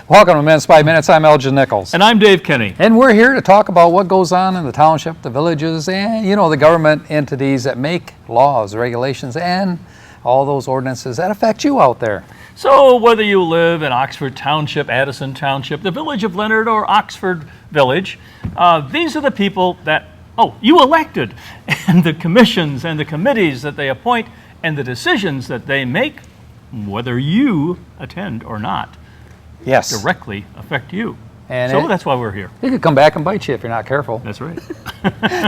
Welcome to Minutes by Minutes. I'm Elgin Nichols. And I'm Dave Kenny. And we're here to talk about what goes on in the township, the villages, and, the government entities that make laws, regulations, and all those ordinances that affect you out there. So whether you live in Oxford Township, Addison Township, the village of Leonard, or Oxford Village, these are the people that, you elected, and the commissions and the committees that they appoint, and the decisions that they make, whether you attend or not, Yes. directly affect you. And so that's why we're here. It could come back and bite you if you're not careful. That's right.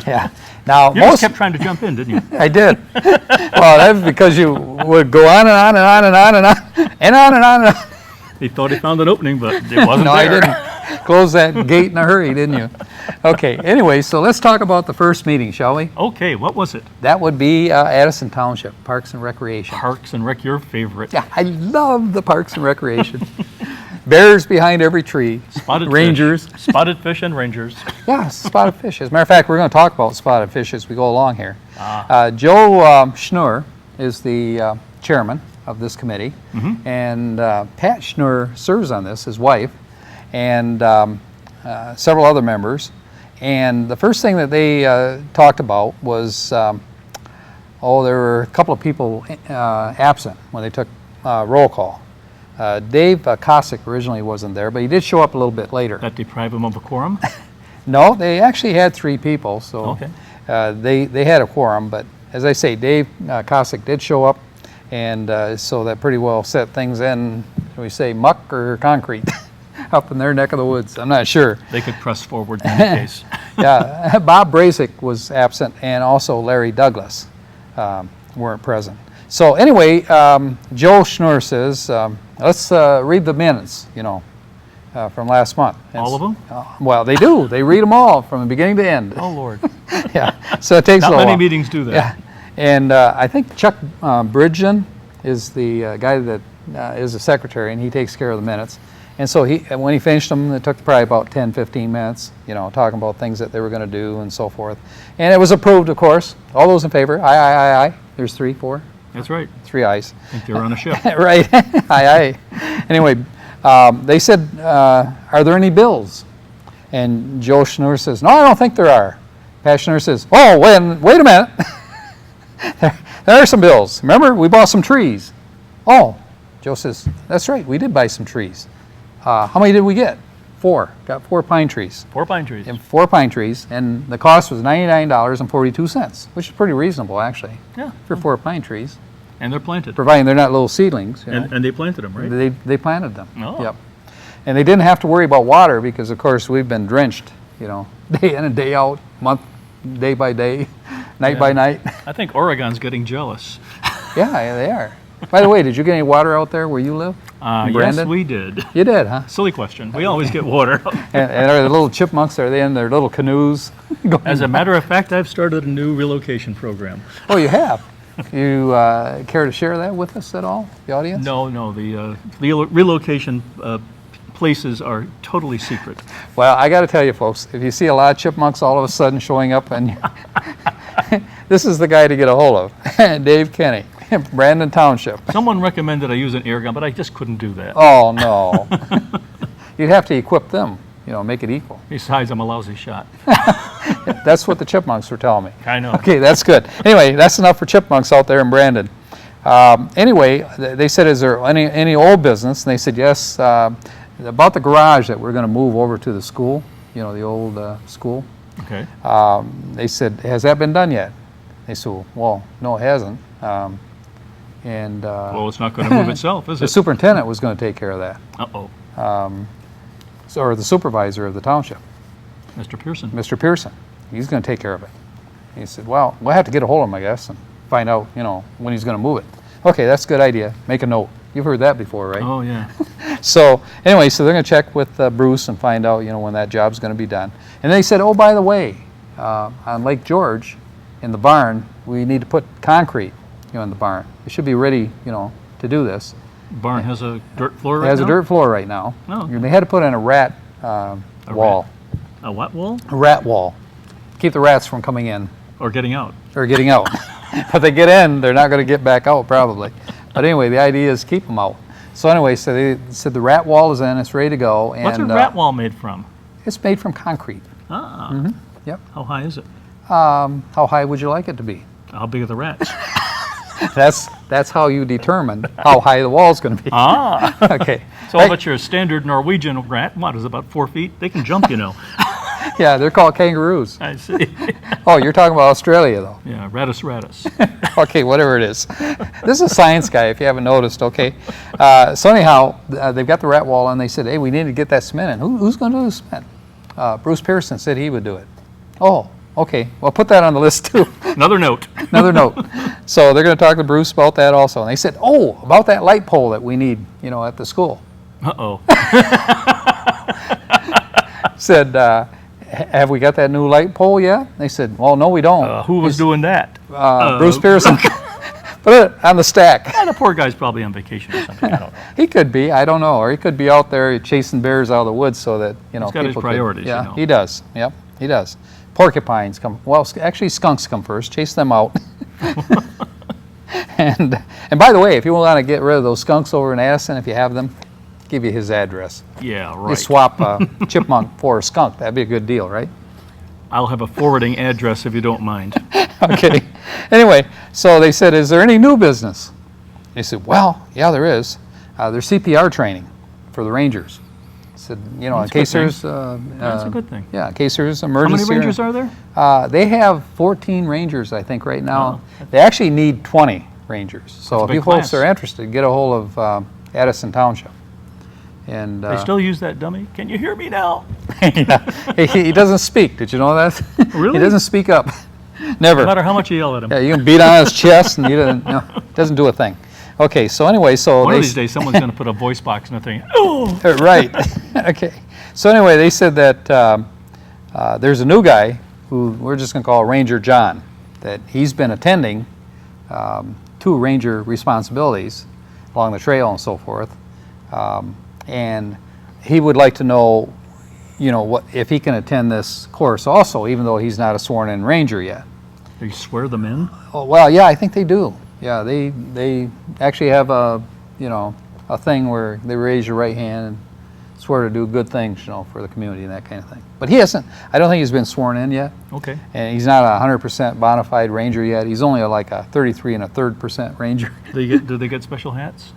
Yeah. Now, You just kept trying to jump in, didn't you? I did. Well, that's because you would go on and on and on and on and on and on and on and on. He thought he found an opening, but it wasn't No, there. I didn't. Close that gate in a hurry, didn't you? Okay, anyway, so let's talk about the first meeting, shall we? Okay, what was it? That would be Addison Township, Parks and Recreation. Parks and Rec, your favorite. Yeah, I love the Parks and Recreation. Bears behind every tree. Spotted Rangers. Fish. Spotted fish and rangers. Yeah, spotted fish. As a matter of fact, we're going to talk about spotted fish as we go along here. Joe Schnur is the chairman of this committee, and Pat Schnur serves on this, his wife, and several other members. And the first thing that they talked about was, there were a couple of people absent when they took roll call. Dave Kosick originally wasn't there, but he did show up a little bit later. That deprive him of a quorum? No, they actually had 3 people, so Okay. they had a quorum. But as I say, Dave Kosick did show up, and so that pretty well set things in, shall we say, muck or concrete up in their neck of the woods. I'm not sure. They could press forward in any case. Yeah, Bob Brasic was absent, and also Larry Douglas weren't present. So anyway, Joe Schnur says, let's read the minutes, from last month. All of them? Well, they do. They read them all from the beginning to end. Oh, Lord. Yeah, so it takes a Not little many while. meetings do that. Yeah, and I think Chuck Bridgen is the guy that is the secretary, and he takes care of the minutes. And so when he finished them, it took probably about 10, 15 minutes, talking about things that they were going to do and so forth. And it was approved, of course. All those in favor? Aye, aye, aye, aye. There's 3, 4. That's right. 3 ayes. I think they were on a ship. Right. Aye, aye. Anyway, they said, are there any bills? And Joe Schnur says, no, I don't think there are. Pat Schnur says, oh, wait a minute. there are some bills. Remember, we bought some trees. Oh, Joe says, that's right, we did buy some trees. How many did we get? 4. Got 4 pine trees. 4 pine trees. And 4 pine trees, and the cost was $99.42, which is pretty reasonable, actually, Yeah. for 4 pine trees, And they're planted. providing they're not little seedlings. And they planted them, right? They planted them. Oh. Yep. And they didn't have to worry about water because, of course, we've been drenched, day in and day out, day by day, night by night. I think Oregon's getting jealous. Yeah, they are. By the way, did you get any water out there where you live? In Yes, Brandon? we did. You did, huh? Silly question. We always get water. And are the little chipmunks, are they in their little canoes? As a matter of fact, I've started a new relocation program. Oh, you have? You care to share that with us at all, the audience? No, the relocation places are totally secret. Well, I got to tell you, folks, if you see a lot of chipmunks all of a sudden showing up, and this is the guy to get a hold of, Dave Kenny, Brandon Township. Someone recommended I use an air gun, but I just couldn't do that. Oh, no. You'd have to equip them, make it equal. Besides, I'm a lousy shot. That's what the chipmunks were telling me. I know. Okay, that's good. Anyway, that's enough for chipmunks out there in Brandon. Anyway, they said, is there any old business? And they said, yes, about the garage that we're going to move over to the school, the old school. Okay. They said, has that been done yet? They said, well, no, it hasn't. Well, it's not going to move itself, is the it? superintendent was going to take care of that. Uh-oh. Or the supervisor of the township, Mr. Pearson. Mr. Pearson. He's going to take care of it. He said, well, we'll have to get a hold of him, I guess, and find out, when he's going to move it. Okay, that's a good idea. Make a note. You've heard that before, right? Oh, yeah. So anyway, so they're going to check with Bruce and find out, when that job's going to be done. And they said, oh, by the way, on Lake George, in the barn, we need to put concrete, in the barn. It should be ready, to do this. Barn has a dirt floor right now? It has a dirt floor right now. Oh. And they had to put in a rat wall. A what wall? A rat wall. Keep the rats from coming in. Or getting out? Or getting out. But they get in, they're not going to get back out probably. But anyway, the idea is keep them out. So anyway, so they said the rat wall is in, it's ready to go. And, What's a rat wall made from? It's made from concrete. Ah. Yep. How high is it? How high would you like it to be? How big are the rats? That's how you determine how high the wall's going to be. Ah. Okay. So I'll bet you're a standard Norwegian rat. What is it, about 4 feet? They can jump, you know. Yeah, they're called kangaroos. I see. Oh, you're talking about Australia, though. Yeah, ratus. Okay, whatever it is. This is a science guy, if you haven't noticed, okay? So anyhow, they've got the rat wall, and they said, hey, we need to get that cement in. Who's going to do the cement? Bruce Pearson said he would do it. Oh, okay. Well, put that on the list, too. Another note. Another note. So they're going to talk to Bruce about that also. And they said, oh, about that light pole that we need, at the school. Uh-oh. Said, have we got that new light pole yet? They said, well, no, we don't. Who was doing that? Bruce Pearson. Put it on the stack. Yeah, the poor guy's probably on vacation or something. I don't know. He could be, I don't know. Or he could be out there chasing bears out of the woods so that, He's got his people priorities, Yeah, he does. Yep, he does. Porcupines come, well, actually skunks come first. Chase them out. And by the way, if you want to get rid of those skunks over in Addison, if you have them, give you his address. Yeah, You right. swap chipmunk for a skunk. That'd be a good deal, right? I'll have a forwarding address if you don't mind. Okay. Anyway, so they said, is there any new business? They said, well, yeah, there is. There's CPR training for the Rangers. I said, in That's a good case thing. there's... That's a good thing. Yeah, in case there's How emergency. many Rangers are there? They have 14 Rangers, I think, right now. Oh. They actually need 20 Rangers. So That's a if big you folks class. are interested, get a hold of Addison Township. And They still use that dummy? Can you hear me now? he doesn't speak. Did you know that? Really? He doesn't speak up. Never. No matter how much you yell at him. Yeah, you can beat on his chest, and doesn't do a thing. Okay, so anyway, so One they of these days, someone's going to put a voice box in the thing. Oh! right. Okay. So anyway, they said that there's a new guy who we're just going to call Ranger John. That he's been attending 2 ranger responsibilities along the trail and so forth, and he would like to know, what if he can attend this course also, even though he's not a sworn-in ranger yet. Do you swear them in? Oh, well, yeah, I think they do. Yeah, they actually have a thing where they raise your right hand and swear to do good things, for the community and that kind of thing. But he hasn't. I don't think he's been sworn in yet, Okay. and he's not a 100% bona fide ranger yet. He's only like a 33 1/3% ranger. Do they get special hats?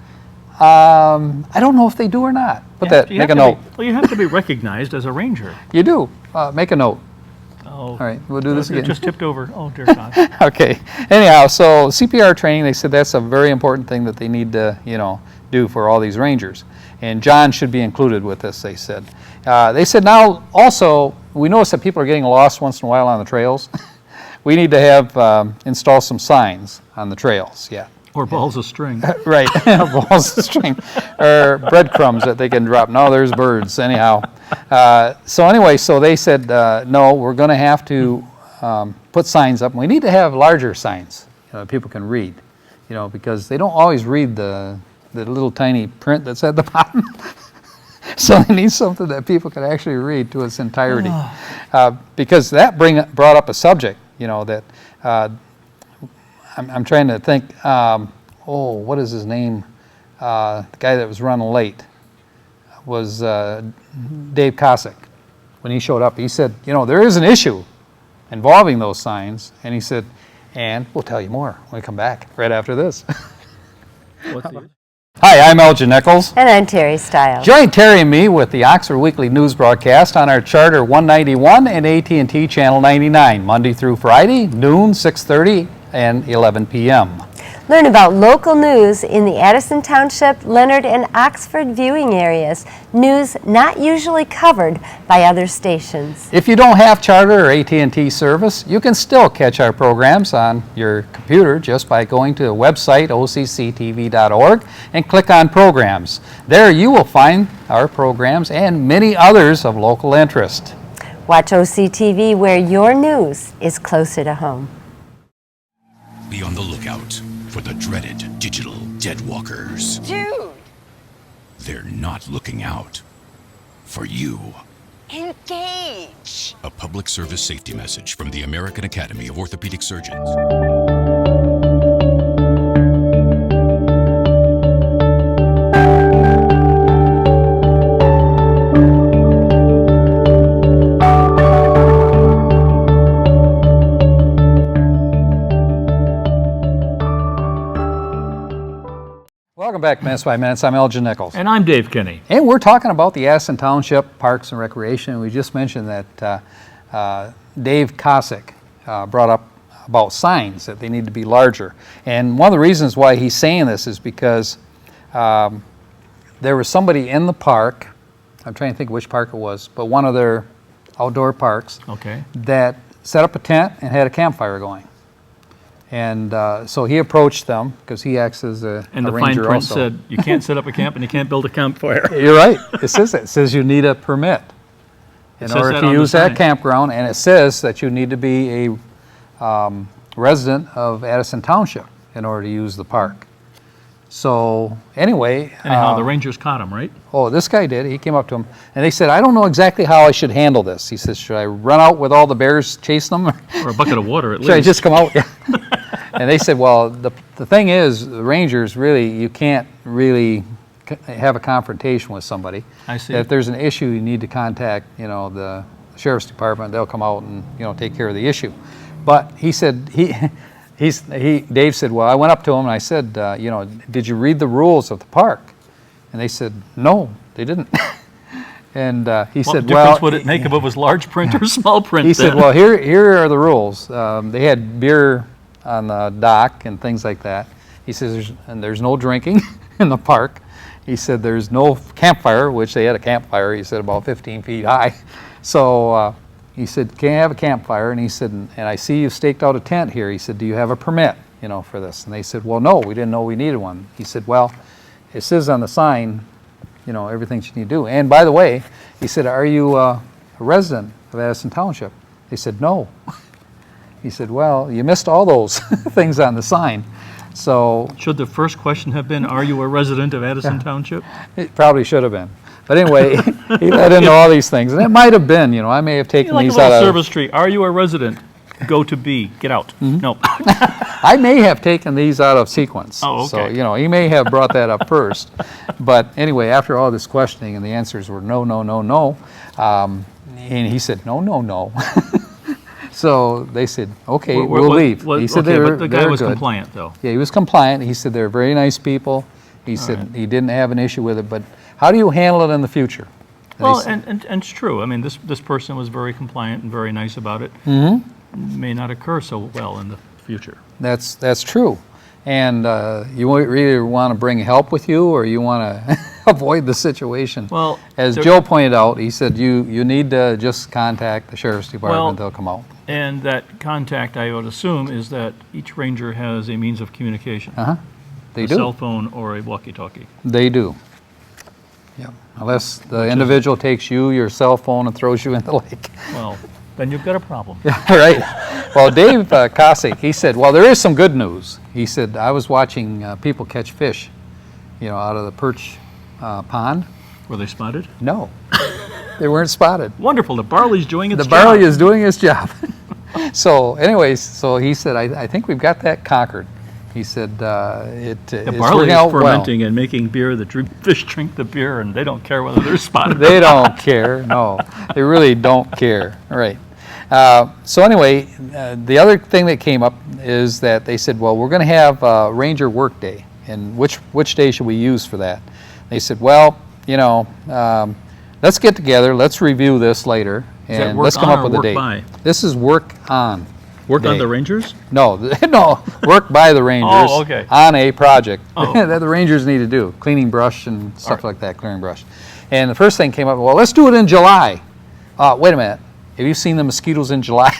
I don't know if they do or not. Put that. You Make have a to note. Well, you have to be recognized as a ranger. You do. Make a note. Oh. All right, we'll do this It again. just tipped over. Oh, dear God. Okay. Anyhow, so CPR training, they said that's a very important thing that they need to, do for all these rangers. And John should be included with this, they said. They said now also, we notice that people are getting lost once in a while on the trails. We need to have install some signs on the trails, yeah. Or balls of string. Right, balls of string, or breadcrumbs that they can drop. No, there's birds, anyhow. So anyway, so they said, no, we're going to have to put signs up. And we need to have larger signs that people can read, because they don't always read the little tiny print that's at the bottom. So they need something that people can actually read to its entirety. Because that brought up a subject, that I'm trying to think, what is his name? The guy that was running late was Dave Cossack. When he showed up, he said, there is an issue involving those signs. And he said, and we'll tell you more when we come back right after this. What's the- Hi, I'm Elgin Nichols. And I'm Terry Stiles. Join Terry and me with the Oxford Weekly News broadcast on our Charter 191 and AT&T Channel 99, Monday through Friday, noon, 6:30, and 11 p.m. Learn about local news in the Addison Township, Leonard, and Oxford viewing areas. News not usually covered by other stations. If you don't have Charter or AT&T service, you can still catch our programs on your computer just by going to the website occtv.org and click on Programs. There you will find our programs and many others of local interest. Watch OCTV where your news is closer to home. Be on the lookout for the dreaded digital deadwalkers. Dude, They're not looking out for you. engage. A public service safety message from the American Academy of Orthopedic Surgeons. back to Minutes by Minutes. I'm Elgin Nichols. And I'm Dave Kinney. And we're talking about the Addison Township Parks and Recreation. We just mentioned that Dave Kosick brought up about signs, that they need to be larger. And one of the reasons why he's saying this is because there was somebody in the park, I'm trying to think which park it was, but one of their outdoor parks, Okay. that set up a tent and had a campfire going. And so he approached them, because he acts as a And the fine ranger print also. said, you can't set up a camp and you can't build a campfire. You're right. It says that. It says you need a permit in says order that to on the use that sign. campground, and it says that you need to be a resident of Addison Township in order to use the park. So anyway, Anyhow, the Rangers caught him, right? oh, this guy did. He came up to him, and they said, "I don't know exactly how I should handle this." He says, "Should I run out with all the bears chasing them, Or a bucket of water at should I least. just come out?" And they said, "Well, the thing is, the Rangers really, you can't really have a confrontation with somebody. I see. If there's an issue, you need to contact, the sheriff's department. They'll come out and take care of the issue." But he said Dave said, "Well, I went up to him and I said, did you read the rules of the park?" And they said, "No, they didn't." And he What said, difference "Well," would it make if it was large print or small print? he said, then? "Well, here are the rules." They had beer on the dock and things like that. He says, there's no drinking in the park. He said there's no campfire, which they had a campfire, he said, about 15 feet high. So he said, "Can't have a campfire." And he said, "And I see you staked out a tent here." He said, "Do you have a permit, for this?" And they said, "Well, no, we didn't know we needed one." He said, "Well, it says on the sign, everything you need to do. And by the way," he said, "are you a resident of Addison Township?" They said, "No." He said, "Well, you missed all those things on the sign." So Should the first question have been, are you a resident of Addison Township? it probably should have been. But anyway, he led into all these things. And it might have been, I may have taken Like a these little out of... service tree. Are you a resident? Go to B. Get out. Mm-hmm. No. I may have taken these out of sequence. Oh, So, okay. he may have brought that up first. But anyway, after all this questioning and the answers were no, no, no, no, and he said, "No, no, no." So they said, "Okay, we'll leave." He said okay, they were but the guy they're was good. compliant, though. Yeah, he was compliant. He said they're very nice people. He said right. he didn't have an issue with it, but how do you handle it in the future? And they Well, said- and it's true. I mean, this person was very compliant and very nice about it. Mm-hmm. May not occur so well in the future. That's true. And you really want to bring help with you, or you want to avoid the situation. Well, as there- Joe pointed out, he said you need to just contact the sheriff's department. Well- They'll come out. And that contact, I would assume, is that each ranger has a means of communication. They A do. cell phone or a walkie-talkie. They do. Yeah. Unless the individual takes your cell phone and throws you in the lake. Well, then you've got a problem. Right. Well, Dave Kosick, he said, well, there is some good news. He said, I was watching people catch fish, out of the perch pond. Were they spotted? No, they weren't spotted. Wonderful. The barley's doing its The job. barley is doing its job. So anyways, so he said, I think we've got that conquered. He said, The it's barley working is out well. fermenting and making beer. The fish drink the beer, and they don't care whether they're spotted. They don't care, no. They really don't care, right. So anyway, the other thing that came up is that they said, well, we're going to have Ranger Work Day, and which day should we use for that? They said, well, let's get together, let's review this later, that and work let's come on up or with a work date. by? This is work on. Work on day. the Rangers? No, no, work by the Rangers Oh, okay. on a project Oh. that the Rangers need to do, cleaning brush and stuff like that, clearing brush. And the first thing came up, well, let's do it in July. Wait a minute, have you seen the mosquitoes in July?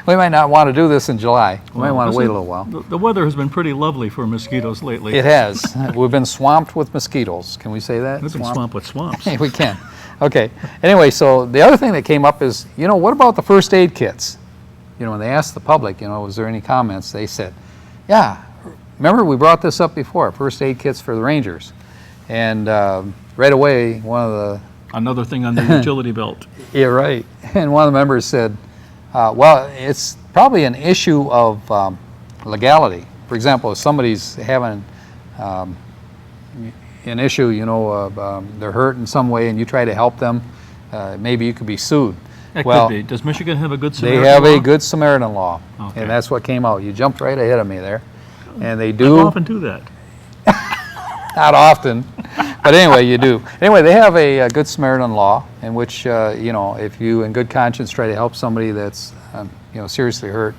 We might not want to do this in July. We might want to wait a little while. The weather has been pretty lovely for mosquitoes lately. It has. We've been swamped with mosquitoes. Can we say that? We've been swamped with swamps. We can. Okay. Anyway, so the other thing that came up is, what about the first aid kits? When they asked the public, was there any comments, they said, yeah, remember we brought this up before, first aid kits for the Rangers. And right away, one of the, Another thing on the utility belt. yeah, right. And one of the members said, well, it's probably an issue of legality. For example, if somebody's having an issue, they're hurt in some way and you try to help them, maybe you could be sued. That Well, could be. Does Michigan have a good They Samaritan have a law? good Samaritan law, Okay. and that's what came out. You jumped right ahead of me there. And they I do, often do that. Not often, but anyway, you do. Anyway, they have a Good Samaritan law in which, you know, if you in good conscience try to help somebody that's, you know, seriously hurt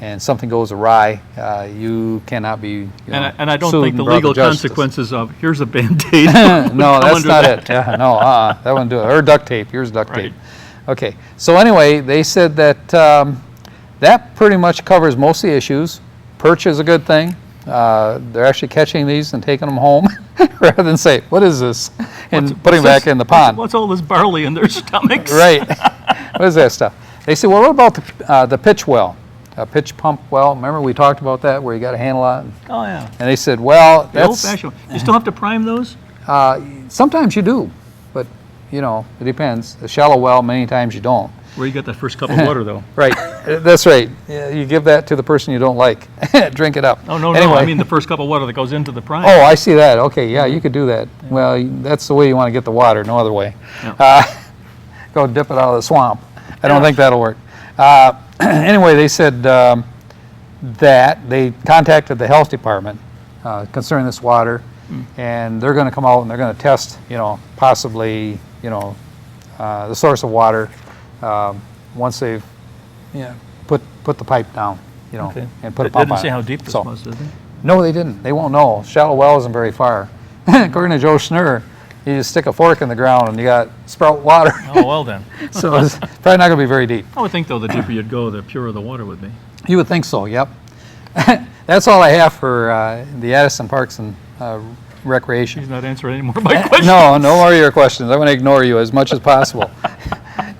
and something goes awry, you cannot be, you know, And I don't sued think the and brought to legal justice. consequences of, here's a Band-Aid. No, come that's under not that. it. Yeah, no, that wouldn't do it. Or duct tape. Here's duct Right. tape. Okay. So anyway, they said that that pretty much covers most of the issues. Perch is a good thing. They're actually catching these and taking them home rather than say, "What is this?" and putting them back in the pond. What's all this barley in their stomachs? Right. What is that stuff? They said, "Well, what about the pitch well, a pitch pump well? Remember we talked about that where you got to handle it." Oh, yeah. And they said, "Well, The that's old-fashioned. You still have to prime those? sometimes you do, but you know it depends. A shallow well, many times you don't." Where you get that first cup of water, though? Right, that's right. Yeah, you give that to the person you don't like. Drink it up. Oh, no, anyway. no, I mean the first cup of water that goes into the prime. Oh, I see that. Okay, yeah, you could do that. Well, that's the way you want to get the water, no other way. Go dip it out of the swamp. I don't think that'll work. Anyway, they said that they contacted the health department concerning this water, and they're going to come out and they're going to test, you know, possibly, you know, the source of water once they've, you know, put the pipe down, you know, Okay. and put a They pump on didn't say it. how deep this So- was, did they? No, they didn't. They won't know. Shallow well isn't very far. According to Joe Schnurr, you just stick a fork in the ground and you got sprout water. Oh, well then. So it's probably not going to be very deep. I would think, though, the deeper you'd go, the purer the water would be. You would think so, yep. That's all I have for the Addison Parks and Recreation. He's not answering any more of my questions. No more of your questions. I'm going to ignore you as much as possible.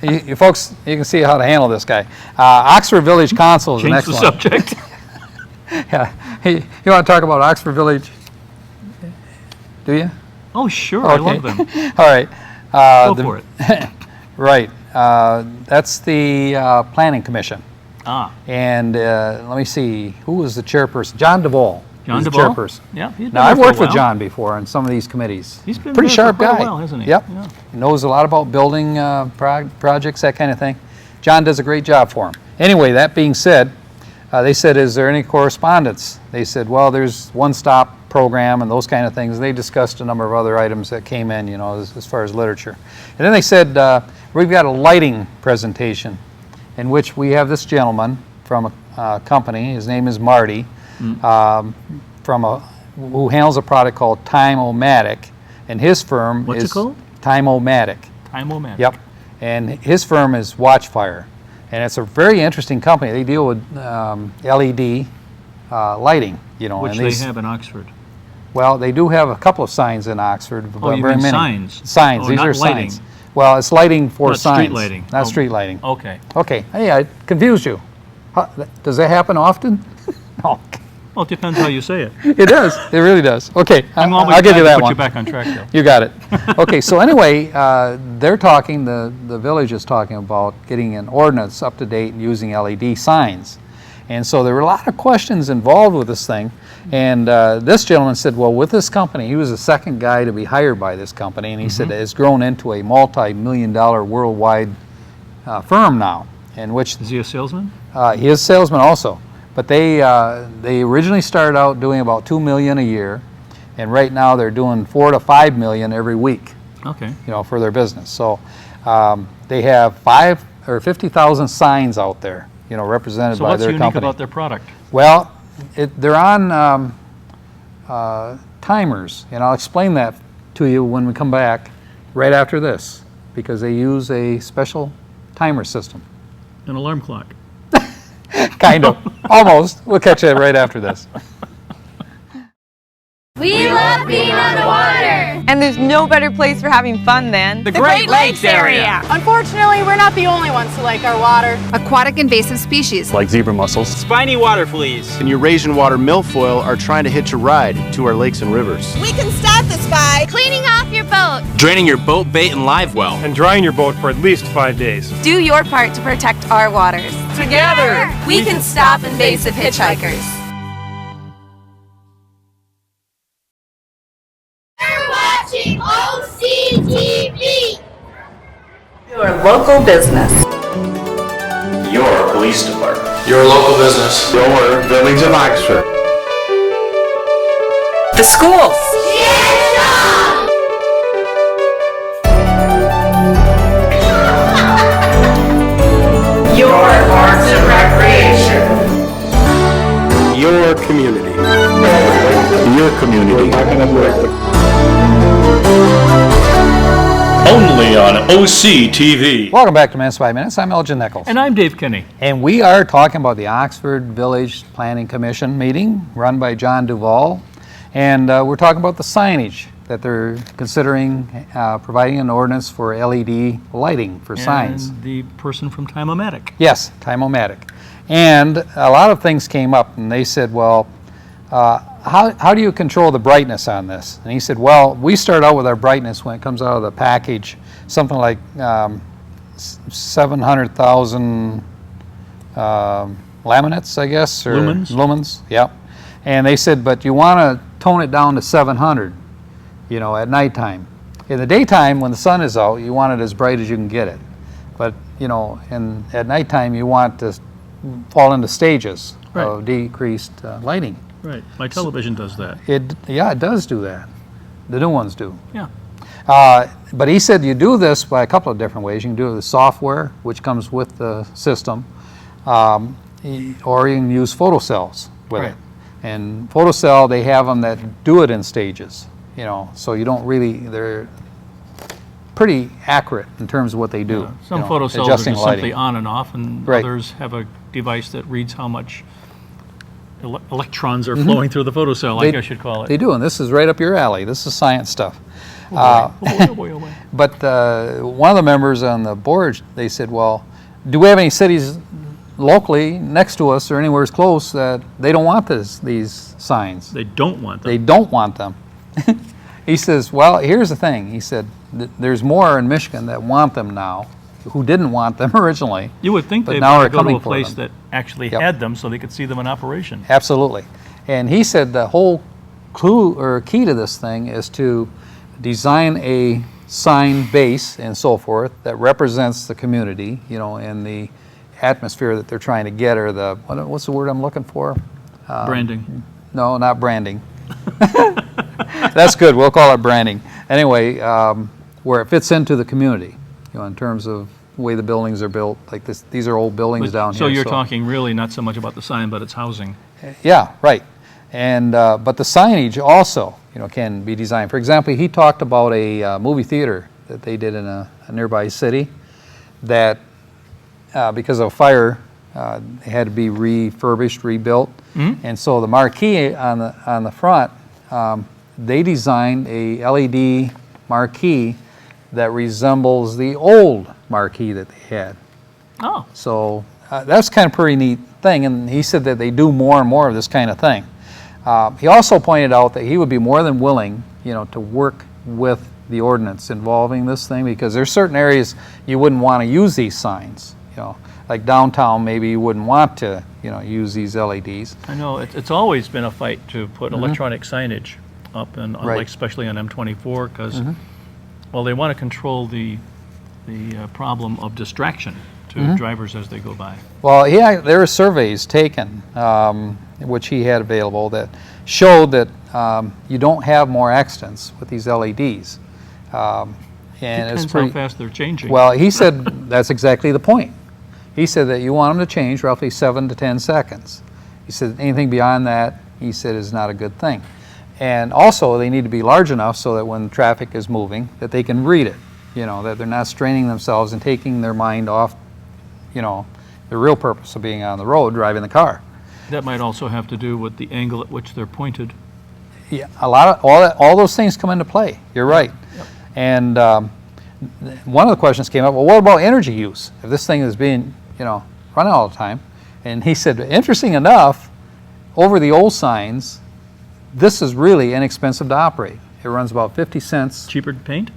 You folks, you can see how to handle this guy. Oxford Village Council is the Change next the one. subject. Yeah. Hey, you want to talk about Oxford Village? Do you? Oh, sure, I love them. All right. Go for it. Right. That's the Planning Commission. Ah, And let me see, who was the chairperson? John DeVol. John was the DeVol? chairperson. Yeah, he's been Now, there I've for a worked with while. John before on some of these committees. He's been pretty there sharp for quite a guy. while, hasn't he? Yep. Yeah. He knows a lot about building projects, that kind of thing. John does a great job for him. Anyway, that being said, they said, is there any correspondence? They said, well, there's one-stop program and those kind of things. They discussed a number of other items that came in, you know, as far as literature. And then they said, we've got a lighting presentation in which we have this gentleman from a company, his name is Marty, who handles a product called Time-O-Matic, and his firm What's it is called? Time-O-Matic. Time-O-Matic. Yep. And his firm is Watchfire. And it's a very interesting company. They deal with LED lighting, you know. Which and they these- have in Oxford. Well, they do have a couple of signs in Oxford, but Oh, you very mean many. signs? Signs. Oh, These not are lighting. signs. Well, it's lighting for Not signs. street lighting. Not Oh. street lighting. Okay. Okay. Hey, I confused you. Does that happen often? No. Well, it depends how you say it. It does. It really does. Okay. I'm always I'll give glad you to that put one. you back on track, though. You got it. Okay, so anyway, they're talking, the village is talking about getting an ordinance up to date and using LED signs. And so there were a lot of questions involved with this thing. And this gentleman said, well, with this company, he was the second guy to be hired by this company, and he said it's grown into a multi-million-dollar worldwide firm now, in which Is he a salesman? he is a salesman also. But they originally started out doing about $2 million a year, and right now they're doing $4 to $5 million every week, Okay. you know, for their business. So they have 50,000 signs out there, you know, represented So by what's their unique company. about their product? Well, they're on timers, and I'll explain that to you when we come back right after this, because they use a special timer system. An alarm clock. Kind of. Almost. We'll catch that right after this. We love being on the water. And there's no better place for having fun than The Great Lakes area. Unfortunately, we're not the only ones who like our water. Aquatic invasive species. like zebra mussels. Spiny water fleas. And Eurasian water milfoil are trying to hitch a ride to our lakes and rivers. We can stop this by cleaning off your boat, Draining your boat, bait, and live well. And drying your boat for at least 5 days. Do your part to protect our waters. Together, We can stop invasive hitchhikers. You're watching OCTV. your local business. Your police department. Your local business. Your village of Oxford. The schools. Yeah! Your Parks and Recreation. Your community. Your community. Only on OCTV. Welcome back to Minutes by Minutes. I'm Elgin Nichols. And I'm Dave Kinney. And we are talking about the Oxford Village Planning Commission meeting run by John Duval. And we're talking about the signage that they're considering providing an ordinance for LED lighting for signs. And the person from Time-O-Matic. Yes, Time-O-Matic. And a lot of things came up, and they said, well, how do you control the brightness on this? And he said, well, we start out with our brightness when it comes out of the package, something like 700,000 laminates, I guess, or lumens, yep. And they said, but you want to tone it down to 700, you know, at nighttime. In the daytime, when the sun is out, you want it as bright as you can get it. But, you know, at nighttime, you want to fall into stages of decreased lighting. Right. My television does that. Yeah, it does do that. The new ones do. Yeah. But he said you do this by a couple of different ways. You can do it with software, which comes with the system, or you can use photocells with it. And photocell, they have them that do it in stages, you know, so you don't really, they're pretty accurate in terms of what they do. Yeah. Some you know, photocells are just simply on and off, and others have a device that reads how much electrons are flowing through the photocell, I guess you'd call it. They do, and this is right up your alley. This is science stuff. Oh boy. But one of the members on the board, they said, well, do we have any cities locally next to us or anywhere close that they don't want these signs? They don't want them. They don't want them. He says, well, here's the thing. He said, there's more in Michigan that want them now, who didn't want them originally. You would think they'd now want to go to a coming for place them. that actually had them so they could see them in operation. Absolutely. And he said the whole clue or key to this thing is to design a sign base and so forth that represents the community, you know, and the atmosphere that they're trying to get, or the, what's the word I'm looking for? Branding. No, not branding. That's good. We'll call it branding. Anyway, where it fits into the community, you know, in terms of the way the buildings are built. Like this, these are old buildings down here. So you're talking really not so much about the sign, but it's housing. Yeah, right. And but the signage also, you know, can be designed. For example, he talked about a movie theater that they did in a nearby city that because of a fire, it had to be refurbished, rebuilt, and so the marquee on the front, they designed a LED marquee that resembles the old marquee that they had. Oh. So that's kind of a pretty neat thing, and he said that they do more and more of this kind of thing. He also pointed out that he would be more than willing, you know, to work with the ordinance involving this thing, because there's certain areas you wouldn't want to use these signs, you know, like downtown maybe you wouldn't want to, you know, use these LEDs. I know it's always been a fight to put electronic signage up, and like especially on M24, because well, they want to control the problem of distraction to drivers as they go by. Well, yeah, there are surveys taken, which he had available, that showed that you don't have more accidents with these LEDs. And Depends it's pretty, how fast they're changing. Well, he said that's exactly the point. He said that you want them to change roughly 7 to 10 seconds. He said anything beyond that, he said, is not a good thing. And also, they need to be large enough so that when traffic is moving, that they can read it. You know, that they're not straining themselves and taking their mind off, you know, the real purpose of being on the road, driving the car. That might also have to do with the angle at which they're pointed. Yeah, all those things come into play. You're right. Yep. And one of the questions came up, well, what about energy use? If this thing is being, you know, run all the time. And he said, interesting enough, over the old signs, this is really inexpensive to operate. It runs about 50 cents. Cheaper to paint?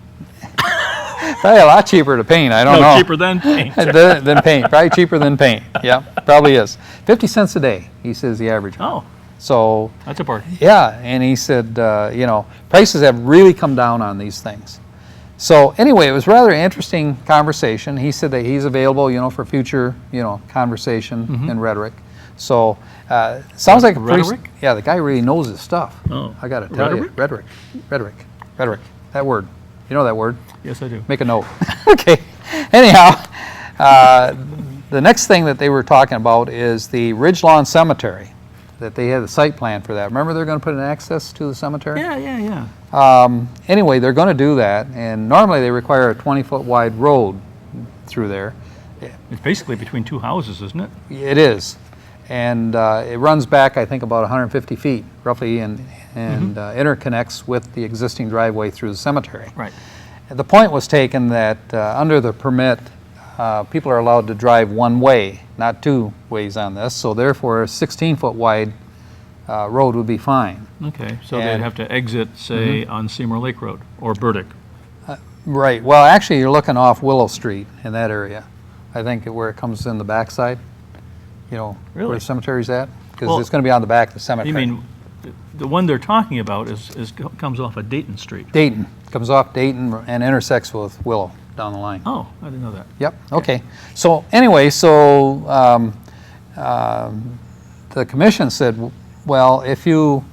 Probably a lot cheaper to paint. I don't know. Cheaper than paint. than paint. Probably cheaper than paint. Yeah, probably is. 50 cents a day, he says, the average. Oh. So. That's a bargain. Yeah, and he said, you know, prices have really come down on these things. So anyway, it was rather an interesting conversation. He said that he's available, you know, for future, you know, conversation and rhetoric. So sounds like a pretty, yeah, the guy really knows his stuff. Oh. I got to tell you, rhetoric, that word. You know that word? Yes, I do. Make a note. Okay. Anyhow, The next thing that they were talking about is the Ridge Lawn Cemetery, that they had the site plan for that. Remember they're going to put an access to the cemetery? Yeah. Anyway, they're going to do that, and normally they require a 20-foot wide road through there. It's basically between two houses, isn't it? It is, and it runs back, I think, about 150 feet, roughly, and interconnects with the existing driveway through the cemetery. Right. And the point was taken that under the permit, people are allowed to drive one way, not two ways on this, so therefore a 16-foot wide road would be fine. Okay, so they'd have to exit, say, on Seymour Lake Road or Burdick. Right. Well, actually, you're looking off Willow Street in that area. I think where it comes in the backside, you know, Really? where the cemetery's at, because Well, it's going to be on the back of the cemetery. You mean the one they're talking about comes off of Dayton Street? Dayton. Comes off Dayton and intersects with Willow down the line. Oh, I didn't know that. Yep, okay. So anyway, the commission said, well, if you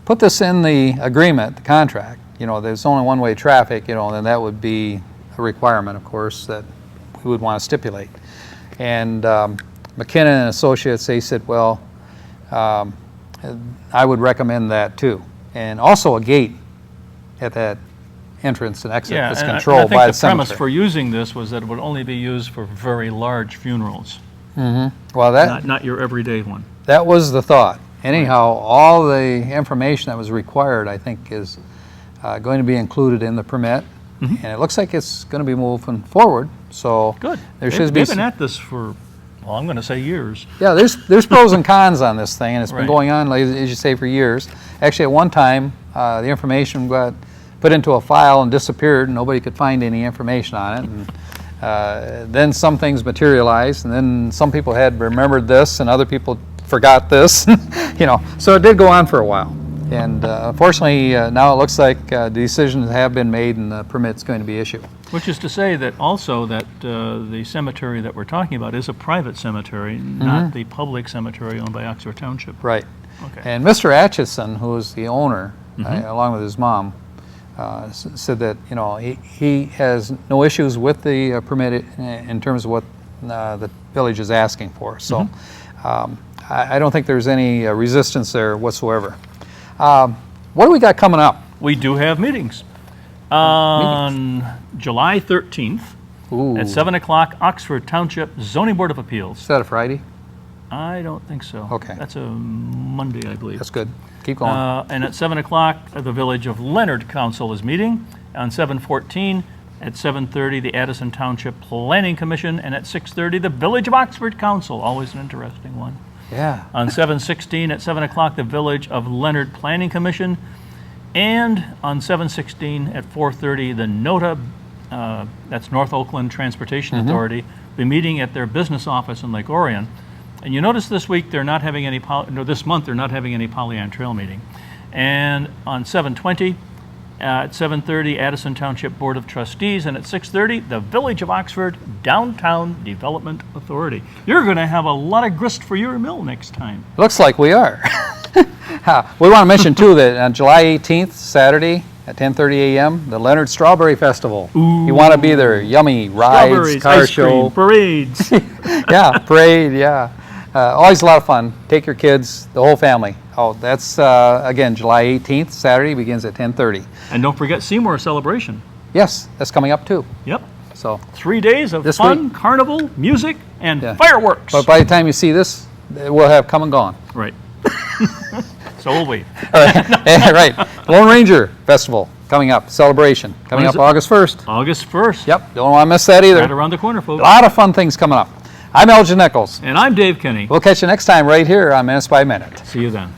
put this in the agreement, the contract, you know, there's only one-way traffic, you know, then that would be a requirement, of course, that we would want to stipulate. And McKinnon and Associates, they said, well, I would recommend that too. And also a gate at that entrance and exit that's and controlled by the I think the cemetery. premise for using this was that it would only be used for very large funerals, Well, that not your everyday one. that was the thought. Anyhow, all the information that was required, I think, is going to be included in the permit, and it looks like it's going to be moving forward. So Good. there should be. They've been at this for, well, I'm going to say years. Yeah, there's pros and cons on this thing, and it's been Right. going on, like, as you say, for years. Actually, at one time, the information got put into a file and disappeared, and nobody could find any information on it. And then some things materialized, and then some people had remembered this, and other people forgot this. You know, so it did go on for a while. And unfortunately, now it looks like decisions have been made, and the permit's going to be issued. Which is to say that also that the cemetery that we're talking about is a private cemetery, not the public cemetery owned by Oxford Township. Right. Okay. And Mr. Atchison, who is the owner, along with his mom, said that, you know, he has no issues with the permit in terms of what the village is asking for. So I don't think there's any resistance there whatsoever. What do we got coming up? We do have meetings. On July 13th at 7 o'clock, Oxford Township Zoning Board of Appeals. Is that a Friday? I don't think so. Okay. That's a Monday, I believe. That's good. Keep going. And at 7 o'clock, the Village of Leonard Council is meeting. On 7/14, at 7:30, the Addison Township Planning Commission, and at 6:30, the Village of Oxford Council. Always an interesting one. Yeah. On 7/16, at 7 o'clock, the Village of Leonard Planning Commission. And on 7/16, at 4:30, the NOTA, that's North Oakland Transportation Authority, be meeting at their business office in Lake Orion. And you notice this week they're not having any, this month they're not having any Pollyant Trail meeting. And on 7/20, at 7:30, Addison Township Board of Trustees, and at 6:30, the Village of Oxford Downtown Development Authority. You're going to have a lot of grist for your mill next time. Looks like we are. We want to mention, too, that on July 18th, Saturday, at 10:30 a.m., the Leonard Strawberry Festival. Ooh. You want to be there. Yummy rides, Strawberries, car ice show. cream, parades. Yeah, parade, yeah. Always a lot of fun. Take your kids, the whole family. Oh, that's, again, July 18th, Saturday, begins at 10:30. And don't forget Seymour Celebration. Yes, that's coming up, too. Yep. So, 3 days of This fun, week. carnival, music, and Yeah. fireworks. but by the time you see this, we'll have come and gone. Right. So will we. All right. Right. Lone Ranger Festival coming up, celebration, coming When up is it? August 1st. August 1st. Yep, don't want to miss that either. Right around the corner, A folks. lot of fun things coming up. I'm Elgin Nichols. And I'm Dave Kenny. We'll catch you next time right here on Minutes by Minute. See you then.